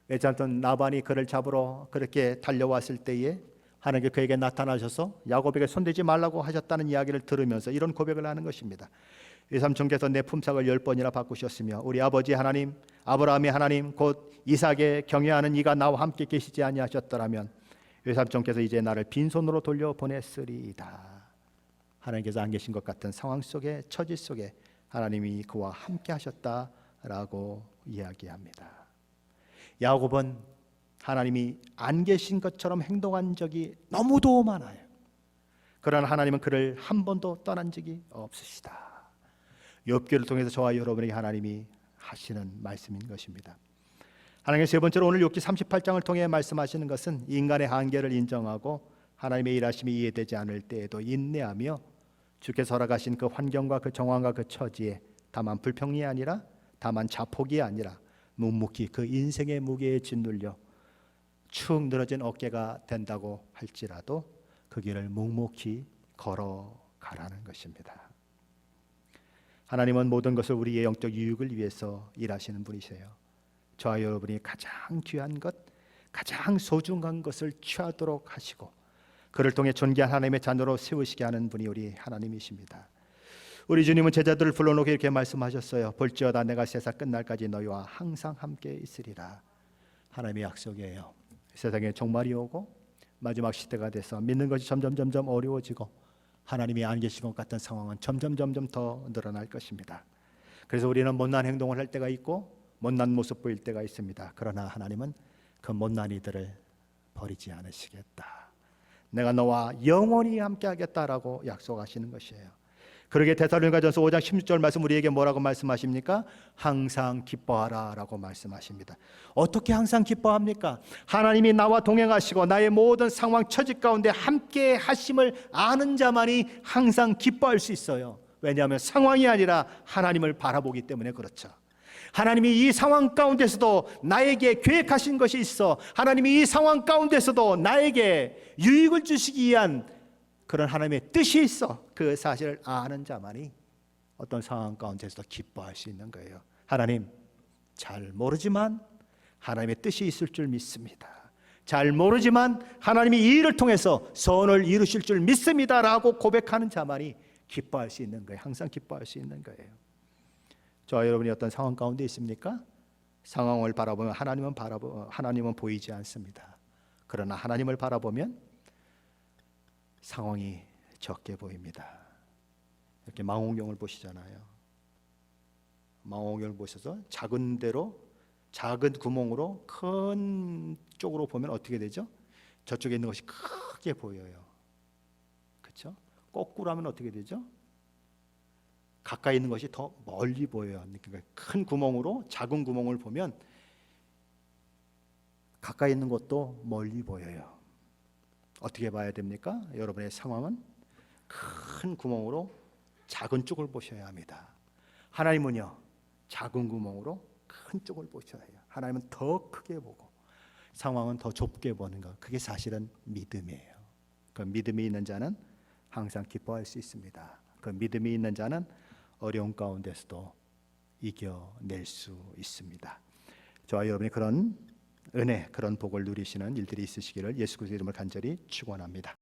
왜냐하면 나반이 그를 잡으러 그렇게 달려왔을 때에 하나님께 그에게 나타나셔서 야곱에게 손대지 말라고 하셨다는 이야기를 들으면서 이런 고백을 하는 것입니다. 외삼촌께서 내 품삯을 10번이나 바꾸셨으며 우리 아버지 하나님, 아브라함의 하나님, 곧 이삭에 경외하는 이가 나와 함께 계시지 아니하셨더라면 외삼촌께서 이제 나를 빈손으로 돌려보냈으리이다. 하나님께서 안 계신 것 같은 상황 속에, 처지 속에 하나님이 그와 함께 하셨다라고 이야기합니다. 야곱은 하나님이 안 계신 것처럼 행동한 적이 너무도 많아요. 그러나 하나님은 그를 한 번도 떠난 적이 없으시다. 욥기를 통해서 저와 여러분에게 하나님이 하시는 말씀인 것입니다. 하나님의 세 번째로 오늘 욥기 38장을 통해 말씀하시는 것은 인간의 한계를 인정하고 하나님의 일하심이 이해되지 않을 때에도 인내하며 주께서 허락하신 그 환경과 그 정황과 그 처지에 다만 불평이 아니라, 다만 자폭이 아니라 묵묵히 그 인생의 무게에 짓눌려 축 늘어진 어깨가 된다고 할지라도 그 길을 묵묵히 걸어가라는 것입니다. 하나님은 모든 것을 우리의 영적 유익을 위해서 일하시는 분이세요. 저와 여러분이 가장 귀한 것, 가장 소중한 것을 취하도록 하시고 그를 통해 존귀한 하나님의 자녀로 세우시게 하는 분이 우리 하나님이십니다. 우리 주님은 제자들을 불러놓고 이렇게 말씀하셨어요. 볼지어다 내가 세상 끝날까지 너희와 항상 함께 있으리라. 하나님의 약속이에요. 세상에 종말이 오고 마지막 시대가 돼서 믿는 것이 점점 어려워지고 하나님이 안 계신 것 같은 상황은 점점 더 늘어날 것입니다. 그래서 우리는 못난 행동을 할 때가 있고 못난 모습 보일 때가 있습니다. 그러나 하나님은 그 못난 이들을 버리지 않으시겠다. 내가 너와 영원히 함께 하겠다라고 약속하시는 것이에요. 그러게 데살로니가전서 5장 16절 말씀 우리에게 뭐라고 말씀하십니까? 항상 기뻐하라 라고 말씀하십니다. 어떻게 항상 기뻐합니까? 하나님이 나와 동행하시고 나의 모든 상황 처지 가운데 함께 하심을 아는 자만이 항상 기뻐할 수 있어요. 왜냐하면 상황이 아니라 하나님을 바라보기 때문에 그렇죠. 하나님이 이 상황 가운데서도 나에게 계획하신 것이 있어, 하나님이 이 상황 가운데서도 나에게 유익을 주시기 위한 그런 하나님의 뜻이 있어, 그 사실을 아는 자만이 어떤 상황 가운데서도 기뻐할 수 있는 거예요. 하나님 잘 모르지만 하나님의 뜻이 있을 줄 믿습니다. 잘 모르지만 하나님이 이 일을 통해서 선을 이루실 줄 믿습니다 라고 고백하는 자만이 기뻐할 수 있는 거예요. 항상 기뻐할 수 있는 거예요. 저와 여러분이 어떤 상황 가운데 있습니까? 상황을 바라보면 하나님은 보이지 않습니다. 그러나 하나님을 바라보면 상황이 적게 보입니다. 이렇게 망원경을 보시잖아요. 망원경을 보셔서 작은 데로, 작은 구멍으로 큰 쪽으로 보면 어떻게 되죠? 저쪽에 있는 것이 크게 보여요. 그렇죠? 거꾸로 하면 어떻게 되죠? 가까이 있는 것이 더 멀리 보여요. 그러니까 큰 구멍으로 작은 구멍을 보면 가까이 있는 것도 멀리 보여요. 어떻게 봐야 됩니까? 여러분의 상황은 큰 구멍으로 작은 쪽을 보셔야 합니다. 하나님은요, 작은 구멍으로 큰 쪽을 보셔야 해요. 하나님은 더 크게 보고 상황은 더 좁게 보는 것, 그게 사실은 믿음이에요. 그 믿음이 있는 자는 항상 기뻐할 수 있습니다. 그 믿음이 있는 자는 어려운 가운데서도 이겨낼 수 있습니다. 저와 여러분이 그런 은혜, 그런 복을 누리시는 일들이 있으시기를 예수 그리스도의 이름으로 간절히 축원합니다.